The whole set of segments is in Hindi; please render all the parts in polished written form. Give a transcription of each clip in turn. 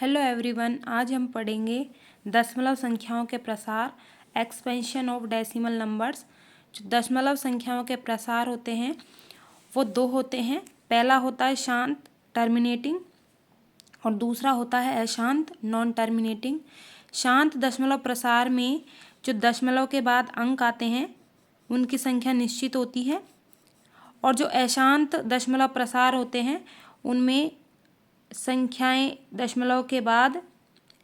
हेलो एवरीवन, आज हम पढ़ेंगे दशमलव संख्याओं के प्रसार, एक्सपेंशन ऑफ डेसिमल नंबर्स। जो दशमलव संख्याओं के प्रसार होते हैं वो दो होते हैं। पहला होता है शांत टर्मिनेटिंग और दूसरा होता है अशांत नॉन टर्मिनेटिंग। शांत दशमलव प्रसार में जो दशमलव के बाद अंक आते हैं उनकी संख्या निश्चित होती है, और जो अशांत दशमलव प्रसार होते हैं उनमें संख्याएं दशमलव के बाद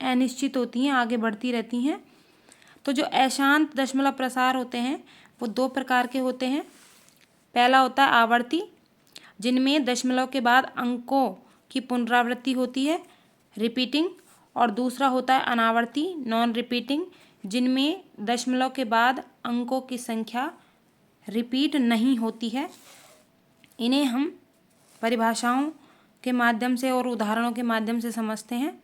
अनिश्चित होती हैं, आगे बढ़ती रहती हैं। तो जो अशांत दशमलव प्रसार होते हैं वो दो प्रकार के होते हैं। पहला होता है आवर्ती, जिनमें दशमलव के बाद अंकों की पुनरावृत्ति होती है, रिपीटिंग। और दूसरा होता है अनावर्ती नॉन रिपीटिंग, जिनमें दशमलव के बाद अंकों की संख्या रिपीट नहीं होती है। इन्हें हम परिभाषाओं के माध्यम से और उदाहरणों के माध्यम से समझते हैं।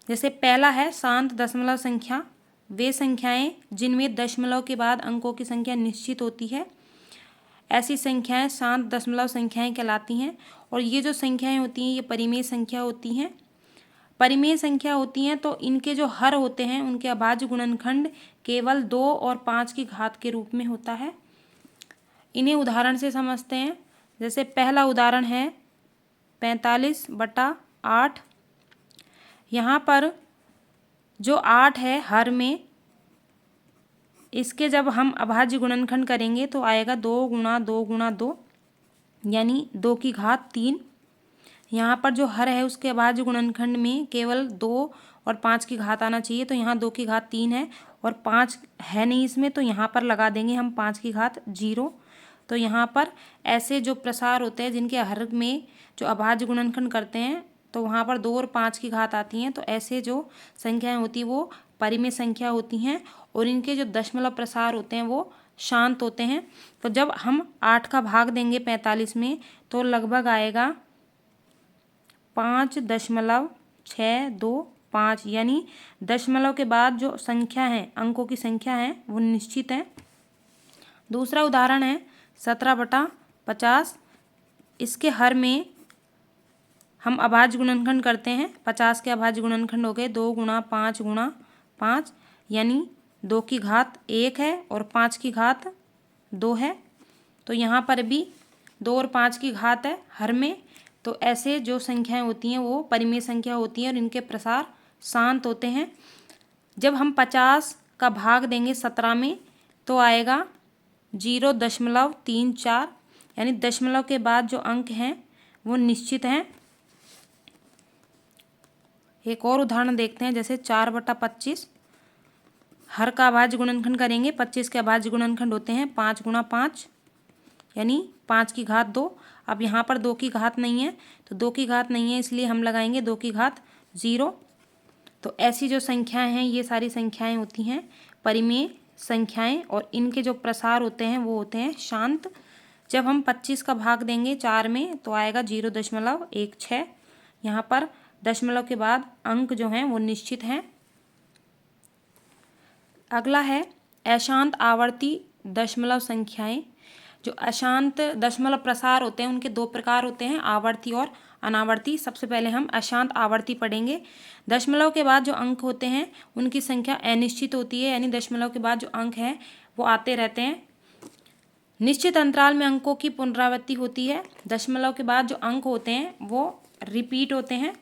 जैसे पहला है शांत दशमलव संख्या, वे संख्याएं जिनमें दशमलव के बाद अंकों की संख्या निश्चित होती है, ऐसी संख्याएं शांत दशमलव संख्याएं कहलाती हैं। और ये जो संख्याएं होती हैं ये परिमेय संख्या होती हैं। परिमेय संख्या होती हैं तो इनके जो हर होते हैं उनके अभाज्य गुणनखंड केवल 2 और 5 की घात के रूप में होता है। इन्हें उदाहरण से समझते हैं। जैसे पहला उदाहरण है 45/8। यहाँ पर जो 8 है हर में, इसके जब हम अभाज्य गुणनखंड करेंगे तो आएगा 2 गुणा 2 गुणा 2, यानी 2 की घात 3। यहाँ पर जो हर है उसके अभाज्य गुणनखंड में केवल 2 और 5 की घात आना चाहिए, तो यहाँ 2 की घात 3 है और 5 है नहीं इसमें, तो यहाँ पर लगा देंगे हम 5 की घात 0। तो यहाँ पर ऐसे जो प्रसार होते हैं जिनके हर में जो अभाज्य गुणनखंड करते हैं तो वहाँ पर 2 और 5 की घात आती हैं। तो ऐसे जो संख्याएं होती हैं वो परिमेय संख्या होती हैं, और इनके जो दशमलव प्रसार होते हैं वो शांत होते हैं। तो जब हम 8 का भाग देंगे 45 में तो लगभग आएगा 5.625, यानी दशमलव के बाद जो संख्या है, अंकों की संख्या है वो निश्चित है। दूसरा उदाहरण है 17/50। इसके हर में हम अभाज्य गुणनखंड करते हैं। 50 के अभाज्य गुणनखंड हो गए 2 गुणा 5 गुणा 5, यानी 2 की घात 1 है और 5 की घात 2 है। तो यहाँ पर भी 2 और 5 की घात है हर में। तो ऐसे जो संख्याएं होती हैं वो परिमेय संख्या होती हैं और इनके प्रसार शांत होते हैं। जब हम 50 का भाग देंगे 17 में तो आएगा 0.34, यानी दशमलव के बाद जो अंक हैं वो निश्चित हैं। एक और उदाहरण देखते हैं। जैसे 4/25, हर का अभाज्य गुणनखंड करेंगे। 25 के अभाज्य गुणनखंड होते हैं 5 गुणा 5, यानी 5 की घात 2। अब यहाँ पर 2 की घात नहीं है, तो 2 की घात नहीं है इसलिए हम लगाएंगे 2 की घात 0। तो ऐसी जो संख्याएं हैं ये सारी संख्याएं होती हैं परिमेय संख्याएं, और इनके जो प्रसार होते हैं वो होते हैं शांत। जब हम 25 का भाग देंगे 4 में तो आएगा 0.16। यहाँ पर दशमलव के बाद अंक जो हैं वो निश्चित हैं। अगला है अशांत आवर्ती दशमलव संख्याएं। जो अशांत दशमलव प्रसार होते हैं उनके दो प्रकार होते हैं, आवर्ती और अनावर्ती। सबसे पहले हम अशांत आवर्ती पढ़ेंगे। दशमलव के बाद जो अंक होते हैं उनकी संख्या अनिश्चित होती है, यानी दशमलव के बाद जो अंक हैं वो आते रहते हैं। निश्चित अंतराल में अंकों की पुनरावृत्ति होती है। दशमलव के बाद जो अंक होते हैं वो रिपीट होते हैं।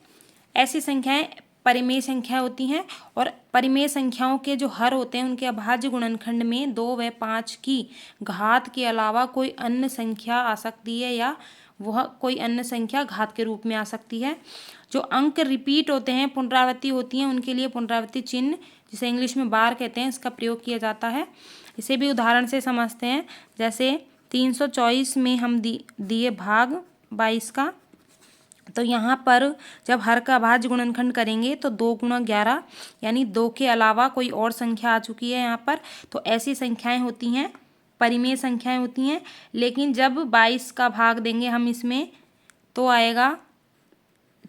ऐसी संख्याएं परिमेय संख्या होती हैं, और परिमेय संख्याओं के जो हर होते हैं उनके अभाज्य गुणनखंड में 2 व 5 की घात के अलावा कोई अन्य संख्या आ सकती है, या वह कोई अन्य संख्या घात के रूप में आ सकती है। जो अंक रिपीट होते हैं, पुनरावृत्ति होती हैं, उनके लिए पुनरावृत्ति चिन्ह, जिसे इंग्लिश में बार कहते हैं, इसका प्रयोग किया जाता है। इसे भी उदाहरण से समझते हैं। जैसे 324 में हम दिए भाग 22 का, तो यहाँ पर जब हर का अभाज्य गुणनखंड करेंगे तो 2 गुणा 11, यानी 2 के अलावा कोई और संख्या आ चुकी है यहाँ पर। तो ऐसी संख्याएं होती हैं परिमेय संख्याएं होती हैं। लेकिन जब 22 का भाग देंगे हम इसमें तो आएगा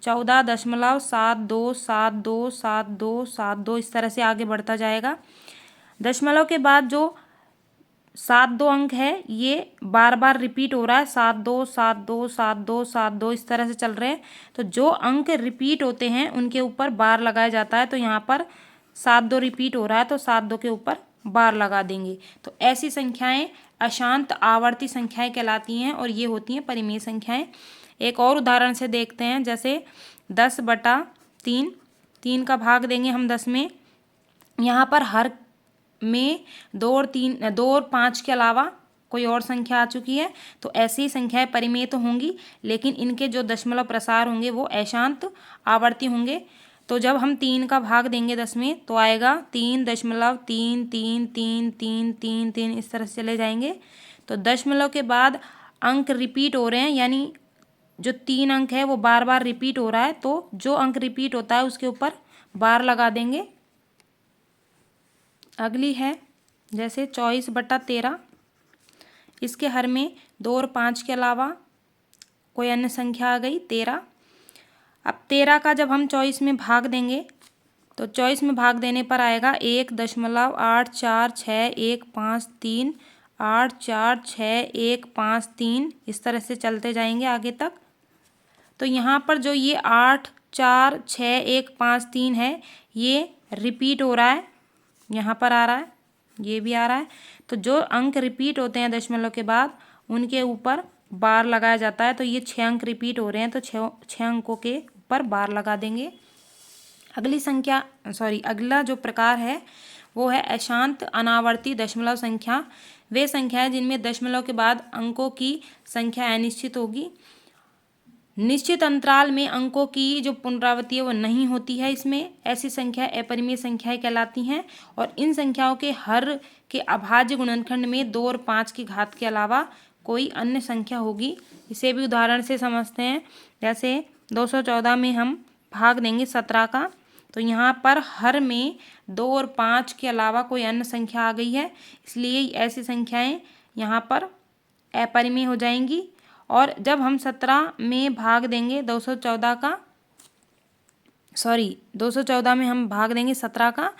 14.72727272, इस तरह से आगे बढ़ता जाएगा। दशमलव के बाद जो सात दो अंक है ये बार बार रिपीट हो रहा है, 7 2 7 2 7 2 7 2 इस तरह से चल रहे हैं। तो जो अंक रिपीट होते हैं उनके ऊपर बार लगाया जाता है। तो यहाँ पर 7 2 रिपीट हो रहा है तो 7 2 के ऊपर बार लगा देंगे। तो ऐसी संख्याएं अशांत आवर्ती संख्याएं कहलाती हैं और ये होती हैं परिमेय संख्याएं। एक और उदाहरण से देखते हैं, जैसे 10/3, 3 का भाग देंगे हम 10 में। यहाँ पर हर में 2 और 3, 2 और 5 के अलावा कोई और संख्या आ चुकी है। तो ऐसी संख्याएं परिमेय तो होंगी, लेकिन इनके जो दशमलव प्रसार होंगे वो अशांत आवर्ती होंगे। तो जब हम 3 का भाग देंगे 10 में तो आएगा 3.3333333 इस तरह से चले जाएंगे। तो दशमलव के बाद अंक रिपीट हो रहे हैं, यानी जो 3 अंक है वो बार बार रिपीट हो रहा है। तो जो अंक रिपीट होता है उसके ऊपर बार लगा देंगे। अगली है जैसे 24/13, इसके हर में 2 और 5 के अलावा कोई अन्य संख्या आ गई 13। अब 13 का जब हम 24 में भाग देंगे तो 24 में भाग देने पर आएगा 1.84615384613 इस तरह से चलते जाएंगे आगे तक। तो यहाँ पर जो ये 84615 है ये रिपीट हो रहा है, यहाँ पर आ रहा है, ये भी आ रहा है। तो जो अंक रिपीट होते हैं दशमलव के बाद उनके ऊपर बार लगाया जाता है। तो ये 6 अंक रिपीट हो रहे हैं तो 6 अंकों के ऊपर बार लगा देंगे। अगला जो प्रकार है वो है अशांत अनावर्ती दशमलव संख्या। वे संख्याएं जिनमें दशमलव के बाद अंकों की संख्या अनिश्चित होगी। निश्चित अंतराल में अंकों की जो पुनरावृत्ति है वो नहीं होती है। इसमें ऐसी संख्या अपरिमेय संख्याएं कहलाती हैं और इन संख्याओं के हर के अभाज्य गुणनखंड में 2 और 5 की घात के अलावा कोई अन्य संख्या होगी। इसे भी उदाहरण से समझते हैं। जैसे 214 में हम भाग देंगे 17 का, तो यहाँ पर हर में 2 और 5 के अलावा कोई अन्य संख्या आ गई है, इसलिए ऐसी संख्याएं यहाँ पर अपरिमेय हो जाएंगी। और जब हम 17 में भाग देंगे 214 में हम भाग देंगे 17 का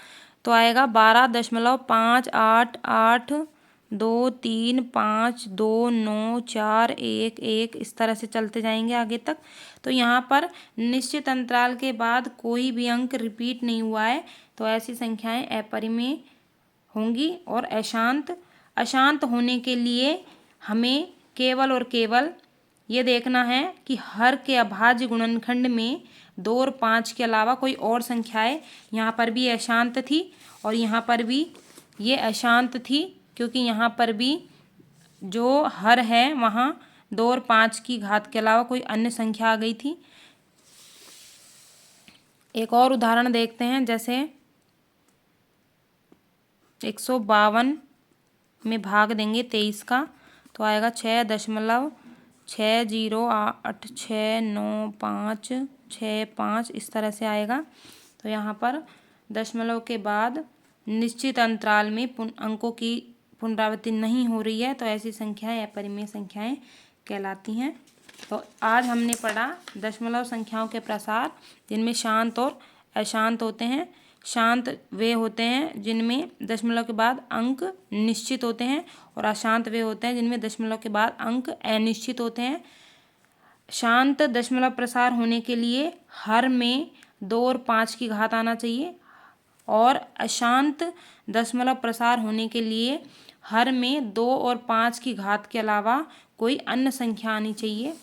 तो आएगा 12.882352941 इस तरह से चलते जाएंगे आगे तक। तो यहाँ पर निश्चित अंतराल के बाद कोई भी अंक रिपीट नहीं हुआ है, तो ऐसी संख्याएं अपरिमेय होंगी। और अशांत होने के लिए हमें केवल और केवल ये देखना है कि हर के अभाज्य गुणनखंड में 2 और 5 के अलावा कोई और संख्याएं, यहाँ पर भी अशांत थी और यहाँ पर भी ये अशांत थी, क्योंकि यहाँ पर भी जो हर है वहाँ 2 और 5 की घात के अलावा कोई अन्य संख्या आ गई थी। एक और उदाहरण देखते हैं, जैसे 152 में भाग देंगे 23 का तो आएगा 6.60869565 इस तरह से आएगा। तो यहाँ पर दशमलव के बाद निश्चित अंतराल में अंकों की पुनरावृत्ति नहीं हो रही है, तो ऐसी संख्याएं अपरिमेय संख्याएं कहलाती हैं। तो आज हमने पढ़ा दशमलव संख्याओं के प्रसार, जिनमें शांत और अशांत होते हैं। शांत वे होते हैं जिनमें दशमलव के बाद अंक निश्चित होते हैं और अशांत वे होते हैं जिनमें दशमलव के बाद अंक अनिश्चित होते हैं। शांत दशमलव प्रसार होने के लिए हर में 2 और 5 की घात आना चाहिए और अशांत दशमलव प्रसार होने के लिए हर में 2 और 5 की घात के अलावा कोई अन्य संख्या आनी चाहिए।